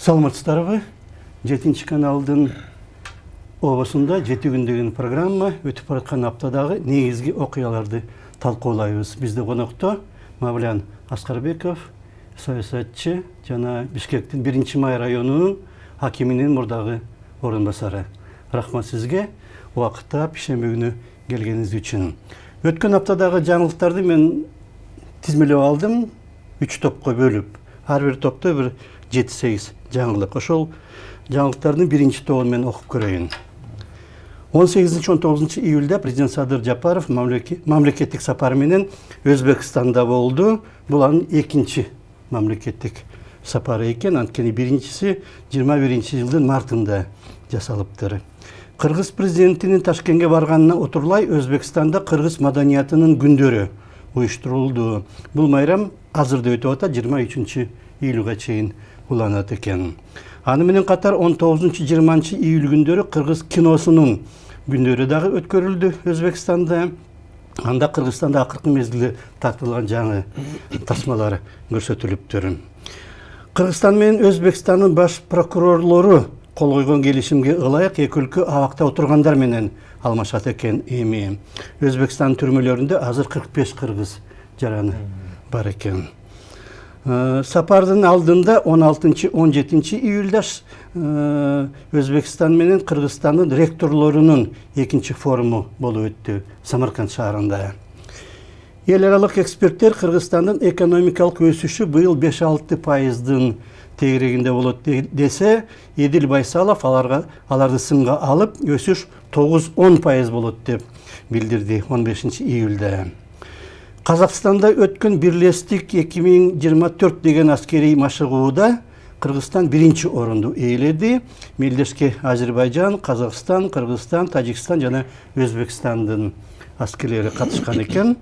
Саламатсыздарбы? 7 каналдын обосунда 7 күн деген программа өтүп бараткан аптадагы негизги окуяларды талкуулайбыз. Бизде конокто Мавлян Аскарбеков, саясатчы жана Бишкектин 1-Май районунун хакиминин мурдагы орун басары. Рахмат сизге убакытта шемби күнү келгениңиз үчүн. Өткөн аптадагы жаңылыктарды мен тизмелеп алдым, 3 топко бөлүп. Ар бир топто бир 7-8 жаңылык. Ошол жаңылыктардын биринчи тобун мен окуп көрөйүн. 18-19 июлда президент Садыр Жапаров мамлекеттик сапары менен Өзбекстанда болду. Бул анын экинчи мамлекеттик сапары экен. Анткени биринчиси 21-жылдын мартында жасалыптыр. Кыргыз президентинин Ташкентке барганына отурлай Өзбекстанда кыргыз маданиятынын күндөрү уюштурулду. Бул майрам азырда өтүп атат, 23 июлга чейин уланат экен. Аны менен катар 19-20 июль күндөрү кыргыз киносунун күндөрү дагы өткөрүлдү Өзбекстанда. Анда Кыргызстанда акыркы мезгилде тартылган жаңы тасмалар көрсөтүлүптүр. Кыргызстан менен Өзбекстандын баш прокурорлору кол койгон келишимге ылайык эки өлкө абакта отургандар менен алмашат экен. Эми Өзбекстан түрмөлөрүндө азыр 45 кыргыз жараны бар экен. Сапардын алдында 16-17 июльда Өзбекстан менен Кыргызстандын ректорлорунун экинчи форуму болуп өттү Самарканд шаарында. Эл аралык эксперттер Кыргызстандын экономикалык өсүшү быйыл 5-6% тегерегинде болот десе, Эдил Байсалов аларды сынга алып, өсүш 9-10% болот деп билдирди 15 июльда. Казакстанда өткөн Бирлестик 2024 деген аскерий машыгууда Кыргызстан биринчи орунду ээледи. Мелдешке Азербайжан, Казакстан, Кыргызстан, Тажикстан жана Өзбекстандын аскерлери катышкан экен.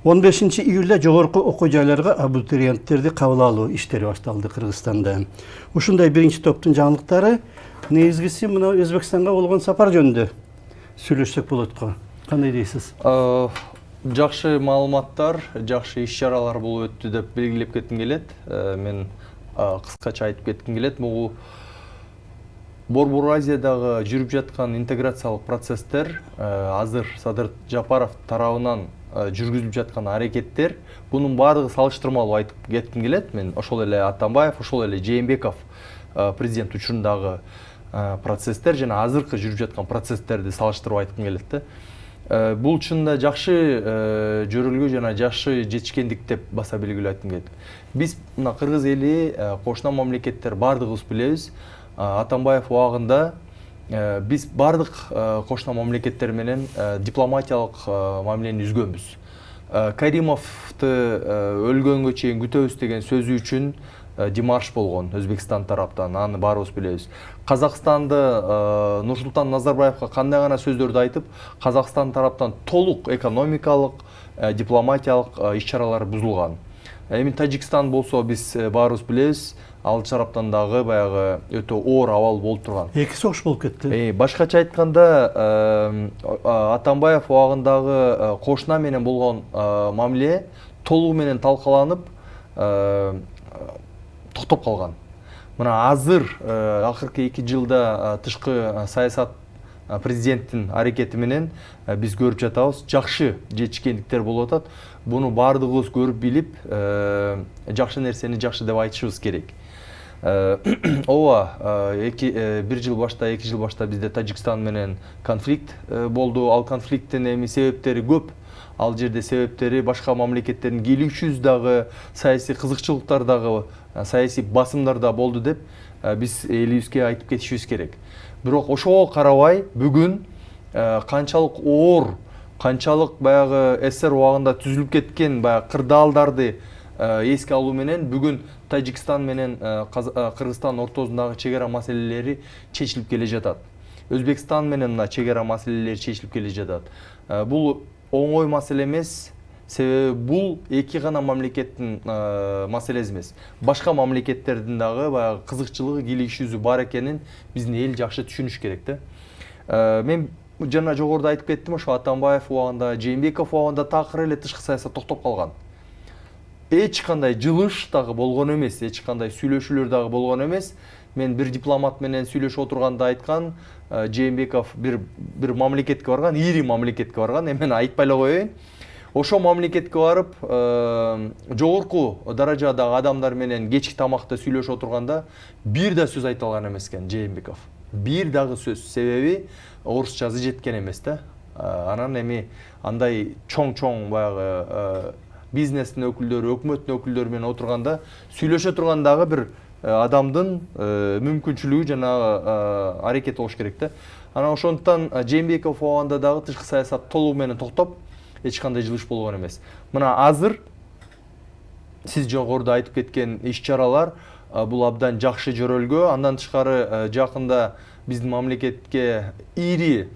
15 июлда жогорку окуу жайларга абитуриенттерди кабыл алуу иштери башталды Кыргызстанда. Ушундай биринчи топтун жаңылыктары негизгиси мына Өзбекстанга болгон сапар жөнүндө сүйлөшсөк болот го. Кандай дейсиз? Жакшы маалыматтар, жакшы иш-чаралар болуп өттү деп белгилеп кетким келет. Мен кыскача айтып кетким келет. Бул Борбор Азиядагы жүрүп жаткан интеграциялык процесстер, азыр Садыр Жапаров тарабынан жүргүзүлүп жаткан аракеттер, бунун баардыгы салыштырмалуу айтып кетким келет. Мен ошол эле Атамбаев, ошол эле Жээнбеков президент учурундагы процесстер жана азыркы жүрүп жаткан процесстерди салыштырып айткым келет да. Бул чынында жакшы жөрөлгө жана жакшы жетишкендик деп баса белгилеп айткым келет. Биз мына кыргыз эли, кошуна мамлекеттер бардыгыбыз билебиз. Атамбаев убагында биз бардык кошуна мамлекеттер менен дипломатиялык мамилени үзгөнбүз. Каримовду өлгөнгө чейин күтөбүз деген сөзү үчүн демарш болгон Өзбекстан тараптан, аны баарыбыз билебиз. Казакстанды Нурсултан Назарбаевга кандай гана сөздөрдү айтып, Казакстан тараптан толук экономикалык, дипломатиялык иш-чаралар бузулган. Эми Тажикстан болсо биз баарыбыз билебиз, ал тараптан дагы баягы өтө оор абал болуп турган. Эки согуш болуп кетти. Башкача айтканда, Атамбаев убагындагы кошуна менен болгон мамиле толугу менен талкаланып токтоп калган. Мына азыр акыркы 2 жылда тышкы саясат президенттин аракети менен биз көрүп жатабыз, жакшы жетишкендиктер болуп атат. Буну бардыгыбыз көрүп билип, жакшы нерсени жакшы деп айтышыбыз керек. Ооба, 1 жыл башта, 2 жыл башта бизде Тажикстан менен конфликт болду. Ал конфликттин эми себептери көп. Ал жерде себептери башка мамлекеттердин келүүчүбүз дагы, саясий кызыкчылыктар дагы, саясий басымдар да болду деп биз элибизге айтып кетишибиз керек. Бирок ошого карабай бүгүн канчалык оор, канчалык баягы СССР убагында түзүлүп кеткен баягы кырдаалдарды эске алуу менен бүгүн Тажикстан менен Кыргызстан ортосундагы чегара маселелери чечилип келе жатат. Өзбекстан менен чегара маселелери чечилип келе жатат. Бул оңой маселе эмес, себеби бул эки гана мамлекеттин маселеси эмес. Башка мамлекеттердин дагы баягы кызыкчылыгы, келишүүсү бар экенин биздин эл жакшы түшүнүш керек да. Мен жана жогоруда айтып кеттим, ошо Атамбаев убагында, Жээнбеков убагында такыр эле тышкы саясат токтоп калган. Эч кандай жылыш дагы болгон эмес, эч кандай сүйлөшүүлөр дагы болгон эмес. Мен бир дипломат менен сүйлөшүп отурганда айткан, Жээнбеков бир мамлекетке барган, ири мамлекетке барган, мен айтпай эле коеюн. Ошо мамлекетке барып, жогорку даражадагы адамдар менен кечки тамакта сүйлөшүп отурганда бир да сөз айта алган эмес экен Жээнбеков. Бир дагы сөз, себеби орусча жазы жеткен эмес да. Анан эми андай чоң баягы бизнестин өкүлдөрү, өкмөттүн өкүлдөрү менен отурганда сүйлөшө тургандагы бир адамдын мүмкүнчүлүгү жанагы аракет болуш керек да. Анан ошондуктан Жээнбеков убагында дагы тышкы саясат толугу менен токтоп, эч кандай жылыш болгон эмес. Мына азыр сиз жогоруда айтып кеткен иш-чаралар бул абдан жакшы жөрөлгө. Андан тышкары жакында биздин мамлекетке ири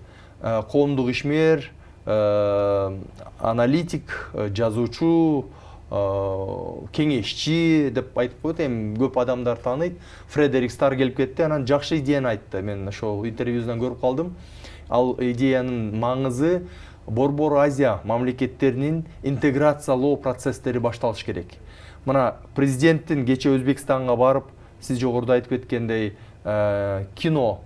коомдук ишмер, аналитик, жазуучу, кеңешчи деп айтып коет, эми көп адамдар тааныйт. Фредерик Стар келип кетти, анан жакшы идеяны айтты. Мен ошол интервьюсунан көрүп калдым. Ал идеянын маңызы Борбор Азия мамлекеттеринин интеграциялоо процесстери башталыш керек. Мына президенттин кече Өзбекстанга барып, сиз жогоруда айтып кеткендей, кино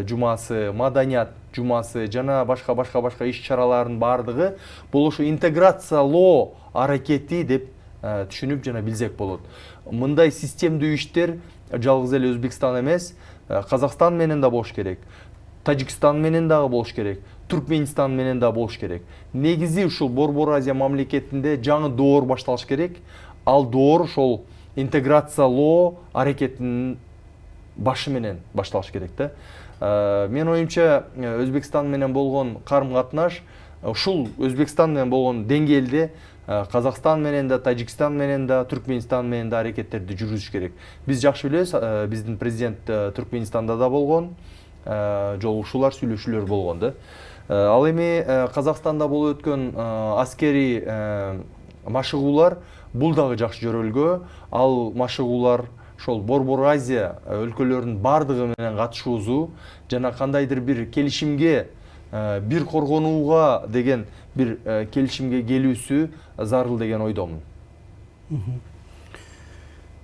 жумасы, маданият жумасы жана башка иш-чаралардын бардыгы бул ошо интеграциялоо аракети деп түшүнүп жана билсек болот. Мындай системдүү иштер жалгыз эле Өзбекстан эмес, Казакстан менен да болуш керек, Тажикстан менен дагы болуш керек, Түркменистан менен да болуш керек. Негизи ушул Борбор Азия мамлекетинде жаңы доор башталыш керек. Ал доор ошол интеграциялоо аракетинин башы менен башталыш керек да. Мен оюмча Өзбекстан менен болгон карым-катнаш ушул Өзбекстан менен болгон деңгээлде Казакстан менен да, Тажикстан менен да, Түркменистан менен да аракеттерди жүргүзүш керек. Биз жакшы билебиз, биздин президент Түркменистанда да болгон, жолугушуулар, сүйлөшүүлөр болгон да. Ал эми Казакстанда болуп өткөн аскери машыгуулар бул дагы жакшы жөрөлгө. Ал машыгуулар ошол Борбор Азия өлкөлөрүнүн бардыгы менен катышуусу жана кандайдыр бир келишимге, бир коргонууга деген бир келишимге келүүсү зарыл деген ойдомун.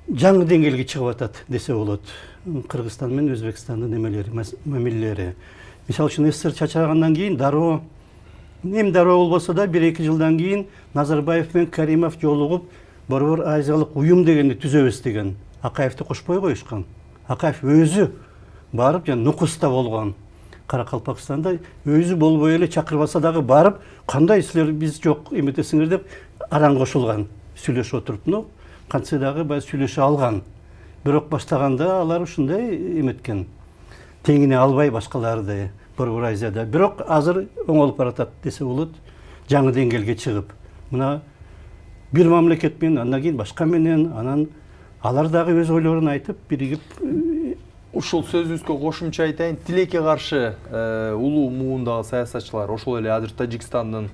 Жаңы деңгээлге чыгып атат десе болот. Кыргызстан менен Өзбекстандын мамилелери. Мисалы үчүн СССР чачырагандан кийин дароо, эми дароо болбосо да 1-2 жылдан кийин Назарбаев менен Каримов жолугуп Борбор Азиялык уюм дегенди түзөбүз деген. Акаевди кошпой коюшкан. Акаев өзү барып жана Нукуста болгон. Каракалпакстанда өзү болбой эле чакырбаса дагы барып, кандай силер биз жок эметесиңер деп аран кошулган. Сүйлөшүп отуруп, кантсе дагы бай сүйлөшө алган. Бирок баштаганда алар ушундай эметкен. Теңине албай башкаларды Борбор Азияда. Бирок азыр оңолуп баратат десе болот. Жаңы деңгээлге чыгып. Мына бир мамлекет менен, андан кийин башка менен, анан алар дагы өз ойлорун айтып, биригип. Ушул сөзүбүзгө кошумча айтайын, тилекке каршы улуу муундагы саясатчылар, ошол эле азыр Тажикстандын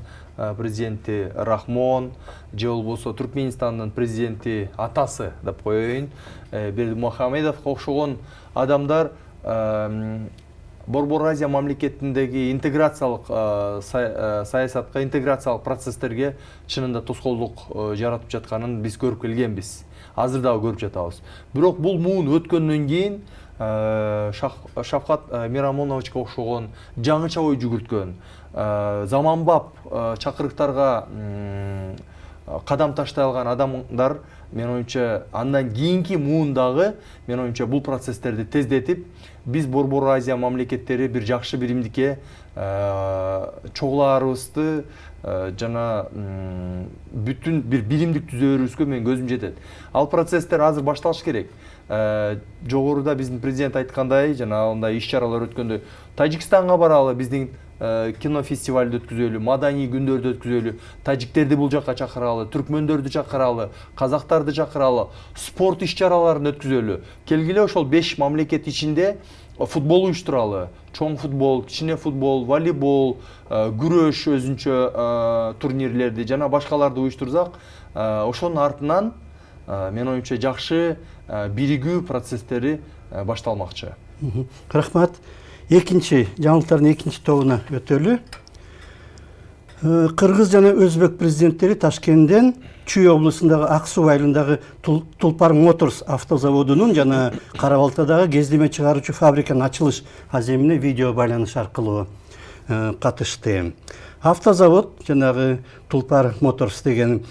президенти Рахмон, же болбосо Түркменистандын президенти атасы деп коеюн, Бердимухамедовго окшогон адамдар Борбор Азия мамлекетиндеги интеграциялык саясатка, интеграциялык процесстерге чынында тоскоолдук жаратып жатканын биз көрүп келгенбиз. Азыр дагы көрүп жатабыз. Бирок бул муун өткөндөн кийин Шавкат Мирамоновичке окшогон жаңыча ой жүгүрткөн, заманбап чакырыктарга кадам таштай алган адамдар, мен оюмча андан кийинки муундагы, мен оюмча бул процесстерди тездетип, биз Борбор Азия мамлекеттери бир жакшы биримдикке чогулаарыбызды жана бүтүн бир биримдик түзөөрүбүзгө мен көзүм жетет. Ал процесстер азыр башталыш керек. Жогоруда биздин президент айткандай, жана андай иш-чаралар өткөндө Тажикстанга баралы, биздин кино фестивалды өткүзөлү, маданий күндөрдү өткүзөлү, тажиктерди бул жакка чакыралы, түркмөндөрдү чакыралы, казактарды чакыралы, спорт иш-чараларын өткүзөлү. Келгиле ошол 5 мамлекет ичинде футбол уюштуралы, чоң футбол, кичине футбол, волейбол, күрөш өзүнчө турнирлерди жана башкаларды уюштурсак, ошонун артынан мен оюмча жакшы биригүү процесстери башталмакчы. Рахмат. Экинчи жаңылыктардын экинчи тобуна өтөлү. Кыргыз жана Өзбек президенттери Ташкенттен Чүй облусундагы Ак Суу айылындагы Тулпар Моторс автозаводунун жана Кара-Балтадагы кездеме чыгаруучу фабриканын ачылыш аземине видео байланыш аркылуу катышты. Автозавод жанагы Тулпар Моторс деген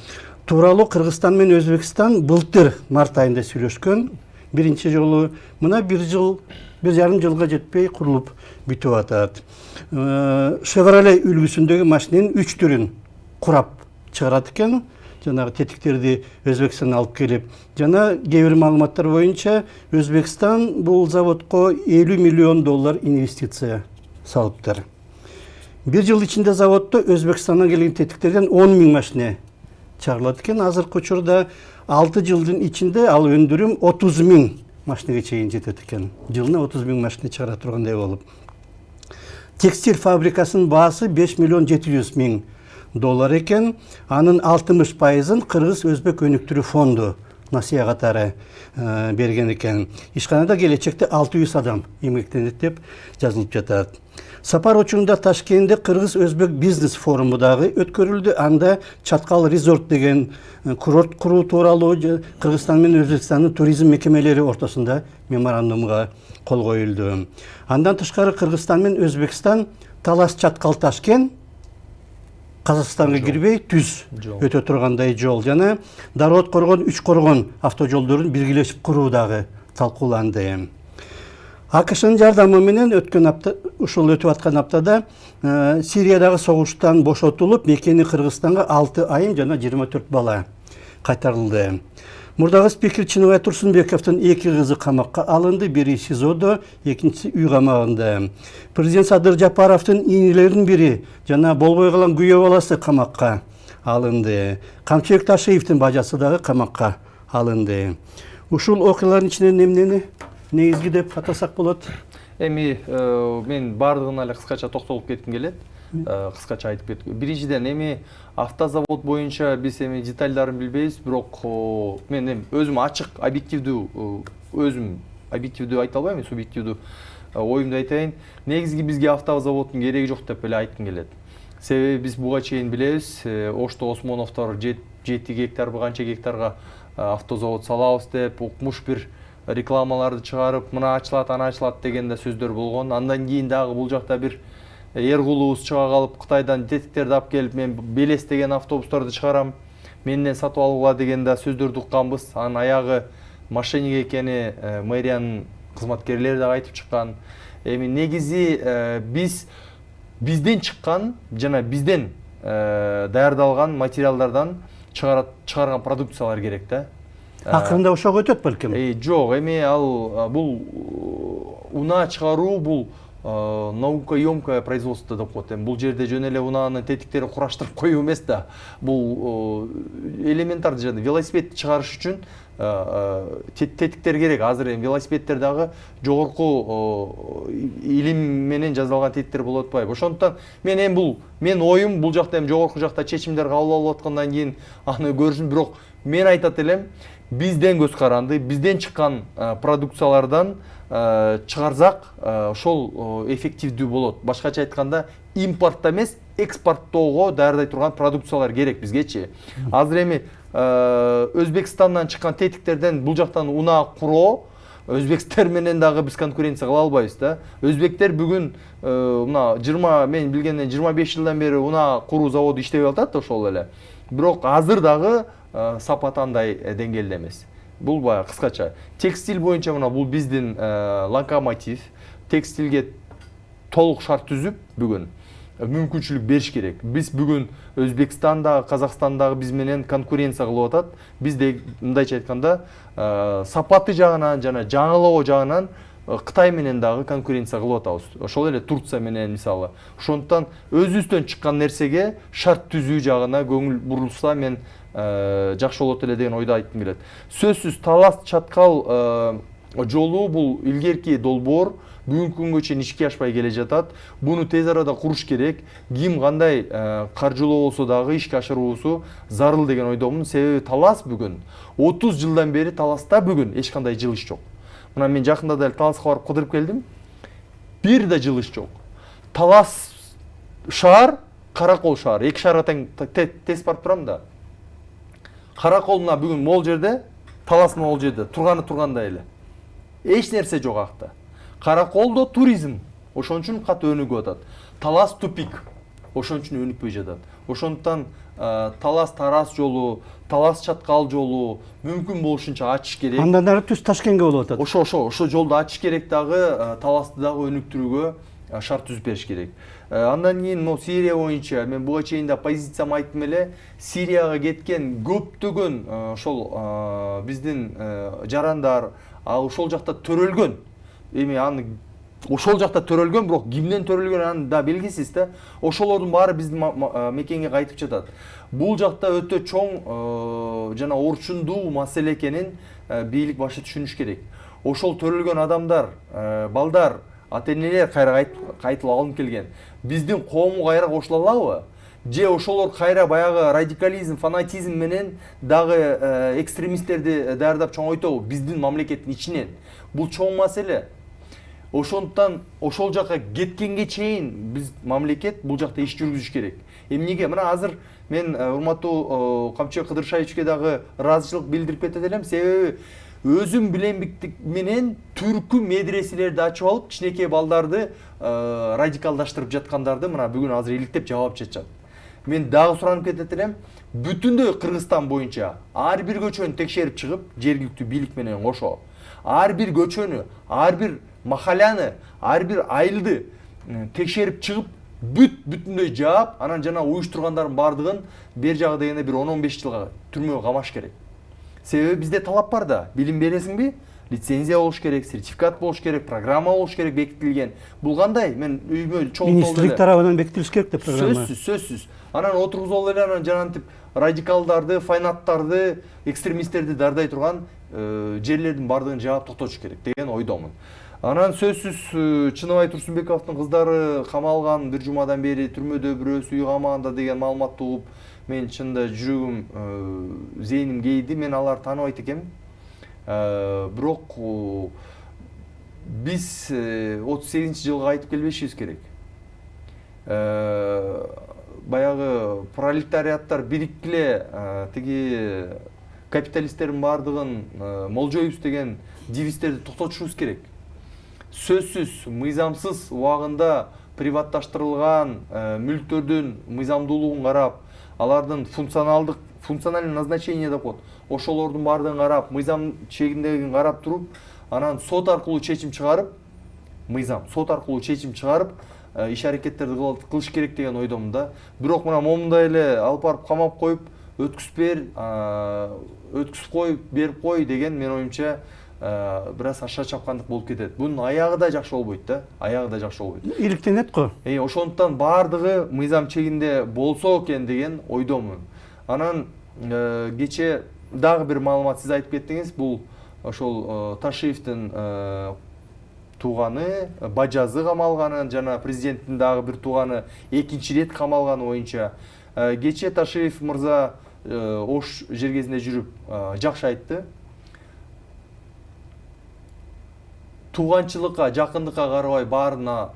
тууралуу Кыргызстан менен Өзбекстан былтыр март айында сүйлөшкөн. Биринчи жолу мына 1,5 жылга жетпей курулуп бүтүп атат. Chevrolet үлгүсүндөгү машиненин 3 түрүн курап чыгарат экен. Жанагы тетиктерди Өзбекстандан алып келип, жана кээ бир маалыматтар боюнча Өзбекстан бул заводко $50 миллион инвестиция салыптыр. Bir жыл ичинде заводдо Өзбекстандан келген тетиктерден 10.000 машина чыгарылат экен. Азыркы учурда 6 жылдын ичинде ал өндүрүм 30.000 машинеге чейин жетет экен. Жылына 30.000 машина чыгара тургандай болуп. Текстиль фабрикасынын баасы $5,700,000 экен. Анын 60%-ын Кыргыз-Өзбек өнүктүрүү фонду насыя катары берген экен. Ишканада келечекте 600 адам эмгектенет деп жазылып жатат. Сапар учурунда Ташкентте Кыргыз-Өзбек бизнес форуму дагы өткөрүлдү. Анда Чаткал резорт деген курорт куруу тууралуу Кыргызстан менен Өзбекстандын туризм мекемелери ортосунда меморандумга кол коюлду. Андан тышкары Кыргызстан менен Өзбекстан Талас Чаткал Ташкент Казакстанга кирбей түз өтө тургандай жол жана Дароот Коргон 3 Коргон автожолдорун биргелешип куруу дагы талкууланды. АКШнын жардамы менен ушул өтүп аткан аптада Сириядагы согуштан бошотулуп, мекени Кыргызстанга 6 айым жана 24 бала кайтарылды. Мурдагы спикер Чыныбай Турсунбековдун 2 кызы камакка алынды, бири СИЗОдо, экинчиси үй камагында. Президент Садыр Жапаровдун ийнелеринин бири жана болбой калган күйөө баласы камакка алынды. Камчыбек Ташиевдин бажасы дагы камакка алынды. Ушул окуялардын ичинен эмнени негизги деп атасак болот? Эми мен бардыгына эле кыскача токтолуп кетким келет. Кыскача айтып кетким. Биринчиден эми автозавод боюнча биз эми детальдарын билбейбиз, бирок мен эми өзүм ачык, объективдүү айта албайм, субъективдүү оюмду айтайын. Негизги бизге автозаводдун кереги жок деп эле айткым келет. Себеби биз буга чейин билебиз, Ошто Осмоновдор 7 гектар, канча гектарга автозавод салабыз деп укмуш бир рекламаларды чыгарып, мына ачылат, ана ачылат деген да сөздөр болгон. Андан кийин дагы бул жакта бир Эргулубуз чыга калып, Кытайдан тетиктерди алып келип, мен Белес деген автобустарды чыгарам, менден сатып алгыла деген да сөздөрдү укканбыз. Анын аягы мошенник экени мэриянын кызматкерлери да айтып чыккан. Эми негизи бизден чыккан жана бизден даярдалган материалдардан чыгарган продукциялар керек да. Акырында ошого өтөт балким. Жок, эми ал бул унаа чыгаруу бул наукоемкое производство деп коет. Бул жерде жөн эле унаанын тетиктери кураштырып коюу эмес да. Бул элементар жана велосипед чыгарыш үчүн тетиктер керек. Азыр эми велосипедтер дагы жогорку илим менен жасалган тетиктер болуп атпайбы. Ошондуктан мен оюм бул жакта эми жогорку жакта чечимдер кабыл алып аткандан кийин аны көрүшүн, бирок мен айтат элем, бизден көз каранды, бизден чыккан продукциялардан чыгарсак ошол эффективдүү болот. Башкача айтканда, импортто эмес, экспорттоого даярдай турган продукциялар керек бизгечи. Азыр эми Өзбекстандан чыккан тетиктерден бул жактан унаа куроо, өзбектер менен дагы биз конкуренция кыла албайбыз да. Өзбектер бүгүн мына мен билгенден 25 жылдан бери унаа куруу заводу иштеп атат ошол эле. Бирок азыр дагы сапаты андай деңгээлде эмес. Бул баягы кыскача. Текстиль боюнча мына бул биздин локомотив. Текстилге толук шарт түзүп бүгүн мүмкүнчүлүк бериш керек. Биз бүгүн Өзбекстанда, Казакстандагы биз менен конкуренция кылып атат. Бизде мындайча айтканда сапаты жагынан жана жаңылоо жагынан Кытай менен дагы конкуренция кылып атабыз. Ошол эле Турция менен мисалы. Ошондуктан өзүбүздөн чыккан нерсеге шарт түзүү жагына көңүл бурулса мен жакшы болот эле деген ойду айткым келет. Сөзсүз Талас Чаткал жолу бул илгерки долбоор бүгүнкү күнгө чейин ишке ашпай келе жатат. Буну тез арада куруш керек. Ким кандай каржылоо болсо дагы ишке ашыруусу зарыл деген ойдомун. Себеби Талас бүгүн 30 жылдан бери Таласта бүгүн эч кандай жылыш жок. Мына мен жакында да Таласка барып кыдырып келдим. Бир да жылыш жок. Талас шаар Каракол шаар, 2 шаарга тең тез барып турам да. Каракол мына бүгүн могул жерде, Талас могул жерде тургандай эле. Эч нерсе жок акта. Караколдо туризм, ошон үчүн катуу өнүгүп атат. Талас тупик, ошон үчүн өнүкпөй жатат. Ошондуктан Талас Тарас жолу, Талас Чаткал жолу мүмкүн болушунча ачыш керек. Андан ары түз Ташкентке болуп атат. Ошо жолду ачыш керек дагы, Таласты дагы өнүктүрүүгө шарт түзүп бериш керек. Андан кийин могу Сирия боюнча мен буга чейин да позициямды айттым эле. Сирияга кеткен көптөгөн ошол биздин жарандар ошол жакта төрөлгөн. Эми аны ошол жакта төрөлгөн, бирок кимден төрөлгөн аны да белгисиз да. Ошолордун баары биздин мекенге кайтып жатат. Бул жакта өтө чоң жана орчундуу маселе экенин бийлик башы түшүнүш керек. Ошол төрөлгөн адамдар, балдар, ата-энелер кайра кайтып алынып келген. Биздин коомго кайра кошула алабы? Же ошолор кайра баягы радикализм, фанатизм менен дагы экстремисттерди даярдап чоңойтобу биздин мамлекеттин ичинен? Бул чоң маселе. Ошондуктан ошол жака кеткенге чейин биз мамлекет бул жакта иш жүргүзүш керек. Эмнеге? Мына азыр мен урматтуу Камчыбек Кыдыршаевичке дагы ыраазычылык билдирип кетет элем. Себеби өзүм билемдик менен түркү медреселерди ачып алып, кичинекей балдарды радикалдаштырып жаткандарды мына бүгүн азыр иликтеп жабап жатышат. Мен дагы суранып кетет элем, бүтүндөй Кыргызстан боюнча ар бир көчөнү текшерип чыгып, жергиликтүү бийлик менен кошо, ар бир көчөнү, ар бир махаляны, ар бир айылды текшерип чыгып, бүтүндөй жаап, анан жана уюштургандардын бардыгын бер жагы дегенде бир 10-15 жылга түрмөгө камаш керек. Себеби бизде талап бар да, билим бересиңби? Лицензия болуш керек, сертификат болуш керек, программа болуш керек бекитилген. Бул кандай? Мен үймө чоң Министрлик тарабынан бекитилиш керек деп программа. Сөзсүз. Анан отургузуп эле анан жанантип радикалдарды, фанаттарды, экстремисттерди дардай турган жерлердин бардыгын жаап токтотуш керек деген ойдомун. Анан сөзсүз Чыныбай Турсунбековдун кыздары камалган, бир жумадан бери түрмөдө, бирөөсү үй камагында деген маалыматты угуп, мен чынында жүрөгүм, зээним кейди. Мен аларды тааныбайт экенмин. Бирок биз 38-жылга кайтып келбешибиз керек. Баягы пролетариаттар бириккиле тиги капиталисттердин бардыгын молжойбуз деген девизтерди токтотушубуз керек. Сөзсүз мыйзамсыз убагында приватташтырылган мүлктөрдүн мыйзамдуулугун карап, алардын функциональный назначение деп коет. Ошолордун бардыгын карап, мыйзам чегиндегин карап туруп, анан сот аркылуу чечим чыгарып, сот аркылуу чечим чыгарып, иш аракеттерди кылыш керек деген ойдомун да. Бирок мына момундай эле алып барып камап коюп, өткүзүп кой, берип кой деген мен оюмча бир аз аша чапкандык болуп кетет. Бунун аягы да жакшы болбойт да, аягы да жакшы болбойт. Иликтенет го. Ошондуктан бардыгы мыйзам чегинде болсо экен деген ойдомун. Анан кече дагы бир маалымат сиз айтып кеттиңиз, бул ошол Ташиевдин тууганы Бажазы камалганы, жана президенттин дагы бир тууганы экинчи рет камалганы боюнча. Кече Ташиев мырза Ош жергесинде жүрүп жакшы айтты. Тууганчылыкка, жакындыкка карабай баарына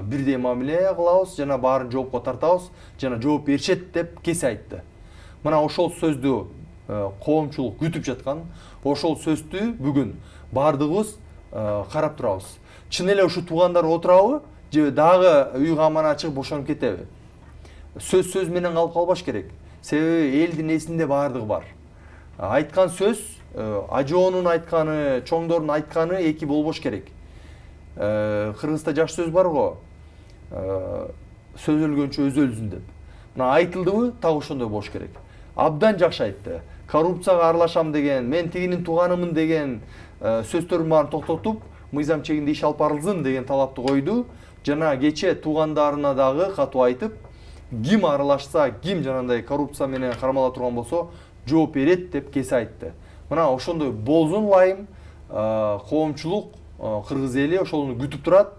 бирдей мамиле кылабыз, жана баарын жоопко тартабыз, жана жооп беришет деп кесе айтты. Мына ошол сөздү коомчулук күтүп жаткан, ошол сөздү бүгүн бардыгыбыз карап турабыз. Чын эле ушу туугандар отурабы, же дагы үй камана чыгып бошонуп кетеби? Сөз менен калып калбаш керек. Себеби элдин эсинде бардыгы бар. Айткан сөз, ажоонун айтканы, чоңдордун айтканы эки болбош керек. Кыргызда жакшы сөз бар го. Сөз өлгөнчө өзү өлсүн деп. Мына айтылдыбы, так ошондой болуш керек. Абдан жакшы айтты. Коррупцияга аралашам деген, мен тигинин тууганымын деген сөздөрдүн баарын токтотуп, мыйзам чегинде иш алып барылсын деген талапты койду. Жана кече туугандарына дагы катуу айтып, ким аралашса, ким жанагындай коррупция менен кармала турган болсо, жооп берет деп кесе айтты. Мына ошондой болсун лайым, коомчулук, кыргыз эли ошону күтүп турат.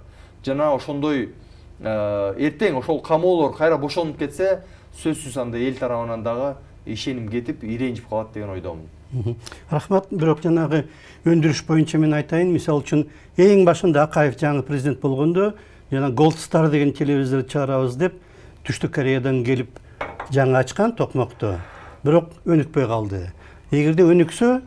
Жана ошондой эртең ошол камоолор кайра бошонуп кетсе, сөзсүз анда эл тарабынан дагы ишеним кетип, иренжип калат деген ойдомун. Рахмат. Бирок жанагы өндүрүш боюнча мен айтайын, мисалы үчүн эң башында Акаев жаңы президент болгондо, жана Gold Star деген телевизор чыгарабыз деп Түштүк Кореядан келип жаңа ачкан токмокто. Бирок өнүкпөй калды. Эгерде өнүксө,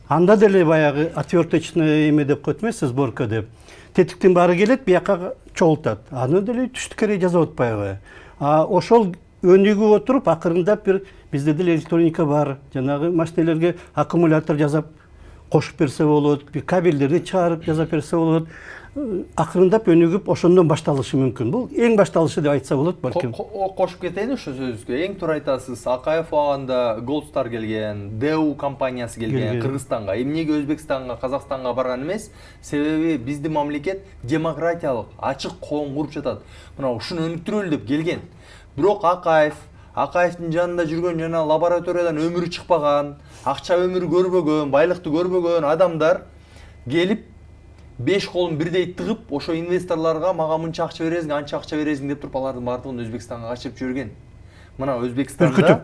анда деле баягы отверточный эме деп коет эмеспи, сборка деп. Тетиктин баары келет, бияка чогултат. Аны деле Түштүк Корея жазып атпайбы? Ошол өнүгүп отуруп, акырындап бизде деле электроника бар. Жанагы машинелерге аккумулятор жасап кошуп берсе болот, кабелдерди чыгарып жасап берсе болот. Акырындап өнүгүп, ошондон башталышы мүмкүн. Бул эң башталышы деп айтса болот балким. Кошуп кетейин ошо сөзгө. Эң туура айтасыз. Акаев убагында Gold Star келген, ДЭУ компаниясы келген Кыргызстанга. Эмнеге Өзбекстанга, Казакстанга барган эмес? Себеби биздин мамлекет демократиялык, ачык коом куруп жатат. Мына ушуну өнүктүрөлү деп келген. Бирок Акаевдин жанында жүргөн жана лабораториядан өмүрү чыкпаган, акча өмүрү көрбөгөн, байлыкты көрбөгөн адамдар келип 5 колун бирдей тыгып, ошо инвесторлорго мага мынча акча бересиң, анча акча бересиң деп туруп алардын бардыгын Өзбекстанга качырып жиберген. Мына Өзбекстанда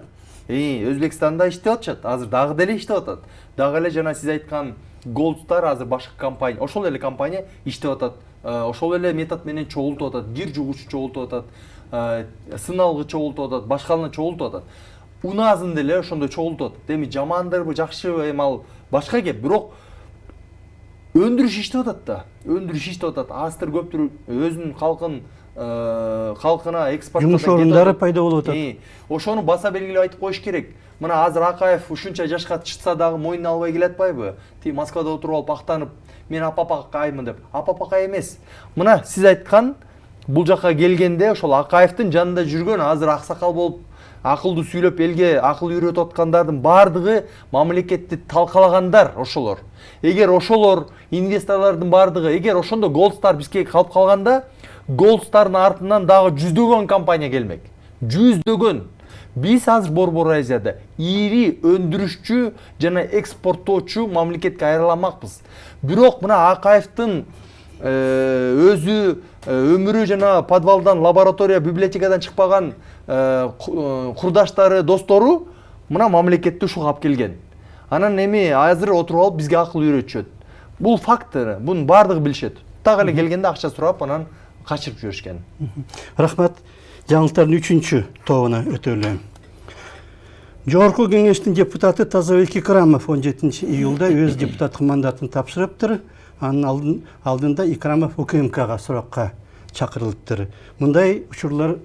Өзбекстанда иштеп атышат. Азыр дагы деле иштеп атат. Дагы эле жана сиз айткан Gold Star азыр башка компания, ошол эле компания иштеп атат. Ошол эле метод менен чогултуп атат. Кир жугучу чогултуп атат. Сыналгы чогултуп атат, башкаларын чогултуп атат. Унаазын деле ошондой чогултуп атат. Эми жамандырбы, жакшыбы, эми ал башка кеп. Бирок өндүрүш иштеп атат да. Өндүрүш иштеп атат. Азтыр көптүр өзүнүн калкына экспортто Жумуш орундары пайда болуп атат. Ошону баса белгилеп айтып коюш керек. Мына азыр Акаев ушунча жашка чыкса дагы мойнуна албай келатпайбы? Ти Москвада отуруп алып актанып, мен апапакаймын деп. Апапакай эмес. Мына сиз айткан бул жакка келгенде ошол Акаевдин жанында жүргөн азыр аксакал болуп акылды сүйлөп элге акыл үйрөтүп аткандардын бардыгы мамлекетти талкалагандар ошолор. Эгер ошолор инвесторлордун бардыгы, эгер ошондо Gold Star бизге калып калганда, Gold Star'нын артынан дагы жүздөгөн компания келмек. Жүздөгөн. Биз азыр Борбор Азияда ири өндүрүшчү жана экспорттоочу мамлекетке айырыламакпыз. Бирок мына Акаевдин өзү өмүрү жана подвалдан, лаборатория, библиотекадан чыкпаган курдаштары, достору мына мамлекетти ушуга алып келген. Анан эми азыр отуруп алып бизге акыл үйрөтүшөт. Бул фактор, бунун бардыгы билишет. Так эле келгенде акча сурап, анан качырып жиберишкен. Рахмат. Жаңылыктардын 3-чү тобуна өтөлү. Жогорку кеңештин депутаты Тазабек Икрамов 17 июлда өз депутаттык мандатын тапшырыптыр. Анын алдында Икрамов УКМКга суракка чакырылыптыр. Мындай учурлар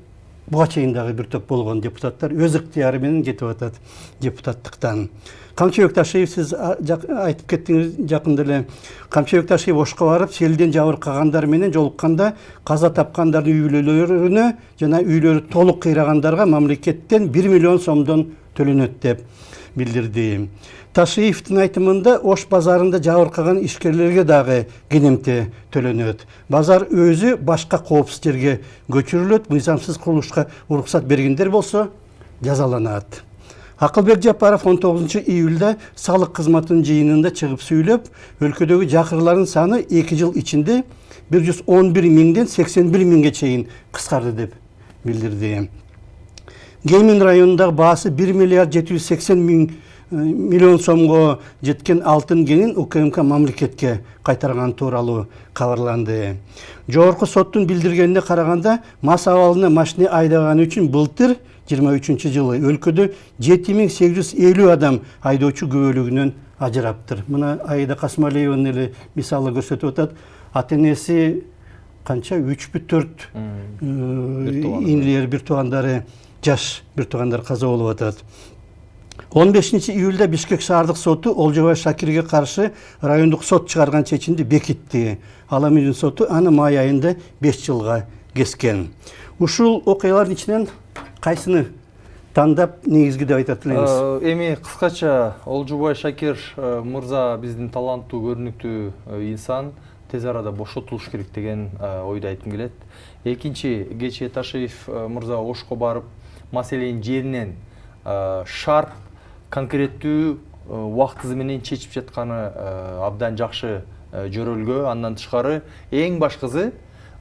буга чейин дагы бир топ болгон депутаттар өз ыктыяры менен кетип атат депутаттыктан. Камчыбек Ташиев, сиз айтып кеттиңиз жакында эле. Камчыбек Ташиев Ошко барып, селден жабыркагандар менен жолукканда каза тапкандардын үйлөрүнө жана үйлөрү толук кыйрагандарга мамлекеттен 1 миллион сомдон төлөнөт деп билдирди. Ташиевдин айтымында Ош базарында жабыркаган ишкерлерге дагы кенемте төлөнөт. Базар өзү башка коопсуз жерге көчүрүлөт, мыйзамсыз курулушка уруксат бергендер болсо жазаланат. Акылбек Жапаров 19 июлда салык кызматынын жыйынында чыгып сүйлөп, өлкөдөгү жакырлардын саны 2 жыл ичинде 111 миңден 81 миңге чейин кыскарды деп билдирди. Геймин районундагы баасы 1 миллиард 780 миллион сомго жеткен алтын кенин УКМК мамлекетке кайтарган тууралуу кабарланды. Жогорку соттун билдиргенине караганда, мас абалына машина айдаганы үчүн былтыр 23-жылы өлкөдө 7850 адам айдоочу күбөлүгүнөн ажыраптыр. Мына Аида Касмалиеванын эле мисалы көрсөтүп атат. Ата-энеси канча 3-4 инилер, бир туугандары, жаш бир туугандар каза болуп атат. 15 июлда Бишкек шаардык соту Олжобай Шакирге каршы райондук сот чыгарган чечимди бекитти. Аламидин соту аны май айында 5 жылга кескен. Ушул окуялардын ичинен кайсыны тандап негизги деп айтат элеңиз? Эми кыскача Олжобай Шакир мырза биздин таланттуу, көрүнүктүү инсан, тез арада бошотулуш керек деген ойду айткым келет. Экинчи, кечээ Ташиев мырза Ошко барып, маселенин жеринен шарп, конкреттүү убактысы менен чечип жатканы абдан жакшы жөрөлгө. Андан тышкары эң башкысы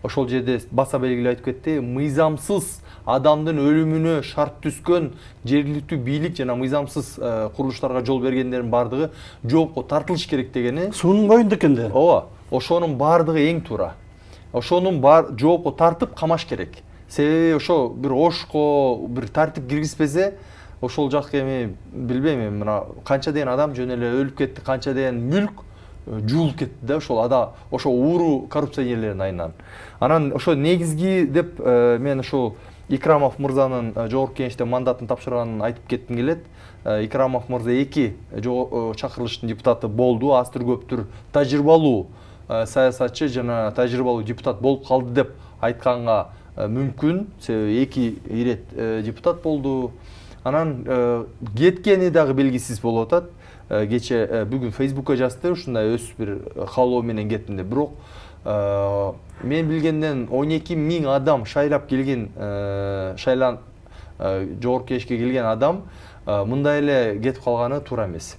ошол жерде баса белгилеп айтып кетти, мыйзамсыз адамдын өлүмүнө шарт түскөн жергиликтүү бийлик жана мыйзамсыз курулуштарга жол бергендердин бардыгы жоопко тартылыш керек дегени. Суунун боюнда экен да. Ооба, ошонун бардыгы эң туура. Ошонун жоопко тартып камаш керек. Себеби ошо бир ошко бир тартип киргизбесе, ошол жакка эми билбейм, эми мына канча деген адам жөн эле өлүп кетти, канча деген мүлк жуулуп кетти да ошо ууру коррупционерлердин айынан. Анан ошо негизги деп мен ушул Икрамов мырзанын жогорку кеңеште мандатын тапшырганын айтып кетким келет. Икрамов мырза 2 чакырылыштын депутаты болду, аз түр көптүр тажрыйбалуу саясатчы жана тажрыйбалуу депутат болуп калды деп айтканга мүмкүн, себеби 2 ирет депутат болду. Анан кеткени дагы белгисиз болуп атат. Кече бүгүн Facebook'a жазды, ушундай өз бир каалоо менен кеттим деп. Бирок мен билгенден 12.000 адам шайлап келген, жогорку кеңешке келген адам мындай эле кетип калганы туура эмес.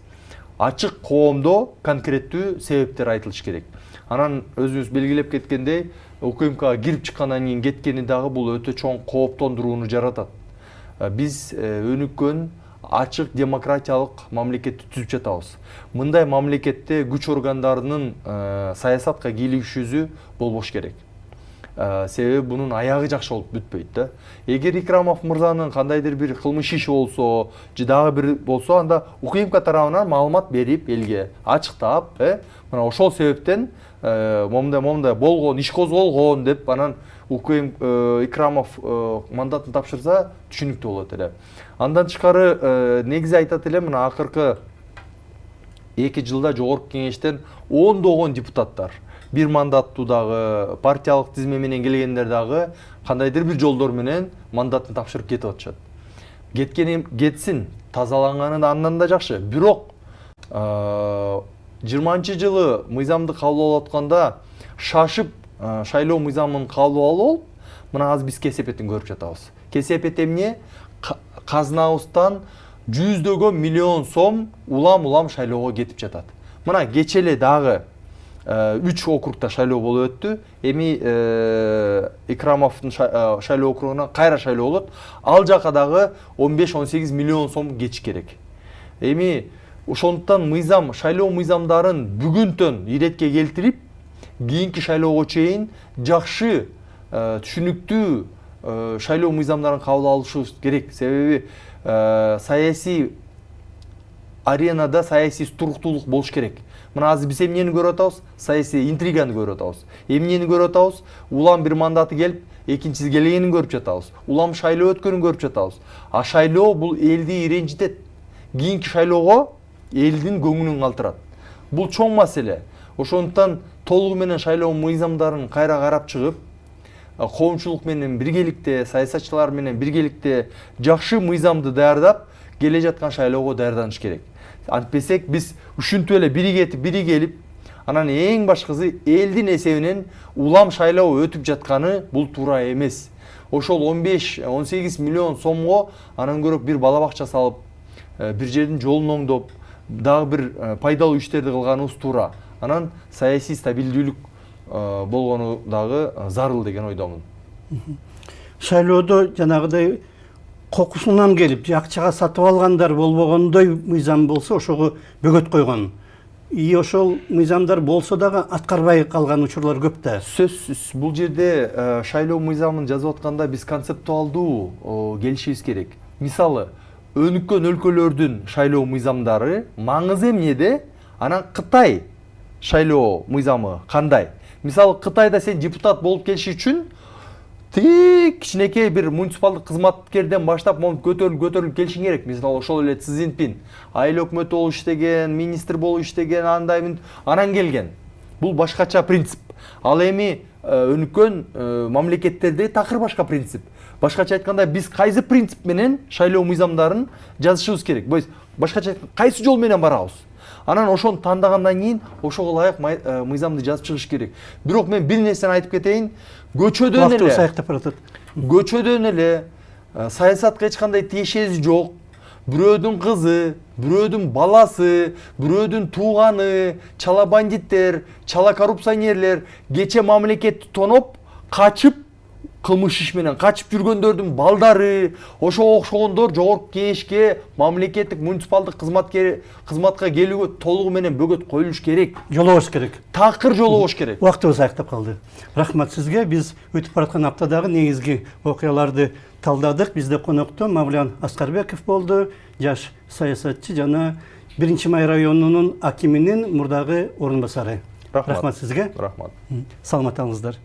Ачык коомдо конкреттүү себептер айтылыш керек. Анан өзүбүз белгилеп кеткендей, УКМКга кирип чыккандан кийин кеткени дагы бул өтө чоң кооптондурууну жаратат. Биз өнүккөн ачык демократиялык мамлекетти түзүп жатабыз. Мындай мамлекетте күч органдарынын саясатка кийлигишүүсү болбош керек. Себеби бунун аягы жакшы болуп бүтпөйт да. Эгер Икрамов мырзанын кандайдыр бир кылмыш иши болсо, же дагы бир болсо, анда УКМК тарабынан маалымат берип, элге ачыктап, мына ошол себептен момундай болгон, иш козголгон деп анан Икрамов мандатын тапшырса түшүнүктүү болот эле. Андан тышкары негизи айтат эле, мына акыркы 2 жылда жогорку кеңештен ондогон депутаттар, бир мандаттуу дагы, партиялык тизме менен келгендер дагы кандайдыр бир жолдор менен мандатын тапшырып кетип атышат. Кетсин, тазаланганы да андан да жакшы. Бирок 20-жылы мыйзамды кабыл алып атканда шашып шайлоо мыйзамын кабыл алып, мына азыр биз кесепетин көрүп жатабыз. Кесепет эмне? Казнабыздан жүздөгөн миллион сом улам шайлоого кетип жатат. Мына кече эле дагы 3 округда шайлоо болуп өттү. Эми Икрамовдун шайлоо округуна кайра шайлоо болот. Ал жака дагы 15-18 миллион сом кетиш керек. Эми ошондуктан шайлоо мыйзамдарын бүгүнтөн иретке келтирип, кийинки шайлоого чейин жакшы, түшүнүктүү шайлоо мыйзамдарын кабыл алышыбыз керек. Себеби саясий аренада саясий туруктуулук болуш керек. Мына азыр биз эмнени көрүп атабыз? Саясий интриганы көрүп атабыз. Эмнени көрүп атабыз? Улам бир мандаты келип, экинчиси келгенин көрүп жатабыз. Улам шайлоо өткөнүн көрүп жатабыз. А шайлоо бул элди ренжитет. Кийинки шайлоого элдин көңүлүн калтырат. Бул чоң маселе. Ошондуктан толугу менен шайлоо мыйзамдарын кайра карап чыгып, коомчулук менен биргеликте, саясатчылар менен биргеликте жакшы мыйзамды даярдап, келе жаткан шайлоого даярданыш керек. Антпесек биз ушинтип эле бири келип, анан эң башкысы элдин эсебинен улам шайлоо өтүп жатканы бул туура эмес. Ошол 15-18 миллион сомго анан көрөп бир бала бакча салып, бир жердин жолун оңдоп, дагы бир пайдалуу иштерди кылганыбыз туура. Анан саясий стабилдүүлүк болгону дагы зарыл деген ойдомун. Шайлоодо жанагыдай кокусунан келип, акчага сатып алгандар болбогондой мыйзам болсо, ошого бөгөт койгон. Ошол мыйзамдар болсо дагы аткарбай калган учурлар көп да. Сөзсүз, бул жерде шайлоо мыйзамын жазып атканда биз концептуалдуу келишибиз керек. Мисалы, өнүккөн өлкөлөрдүн шайлоо мыйзамдары маңызы эмнеде? Анан Кытай шайлоо мыйзамы кандай? Мисалы, Кытайда сен депутат болуп келиш үчүн тик кичинекей бир муниципалдык кызматкерден баштап көтөрүлүп келишиң керек. Мисалы, ошол эле Цзи Цзиньпин айыл өкмөтү болуп иштеген, министр болуп иштеген, анан келген. Бул башкача принцип. Ал эми өнүккөн мамлекеттерде такыр башка принцип. Башкача айтканда, биз кайсы принцип менен шайлоо мыйзамдарын жазышыбыз керек? Башкача айтканда, кайсы жол менен барабыз? Анан ошону тандагандан кийин ошого ылайык мыйзамды жазып чыгыш керек. Бирок мен бир нерсени айтып кетейин. Көчөдөн эле саясатка эч кандай тиешеси жок. Бирөөдүн кызы, бирөөдүн баласы, бирөөдүн тууганы, чала бандиттер, чала коррупционерлер кече мамлекетти тоноп, качып, кылмыш иш менен качып жүргөндөрдүн балдары, ошого окшогондор жогорку кеңешке, мамлекеттик муниципалдык кызматка келүүгө толугу менен бөгөт коюлуш керек. Жолобош керек. Такыр жолобош керек. Убактыбыз аяктап калды. Рахмат сизге. Биз өтүп бараткан аптадагы негизги окуяларды талдадык. Бизде конокто Мавлян Аскарбеков болду, жаш саясатчы жана 1-Май районунун акиминин мурдагы орун басары. Рахмат сизге. Рахмат. Саламат болуңуздар.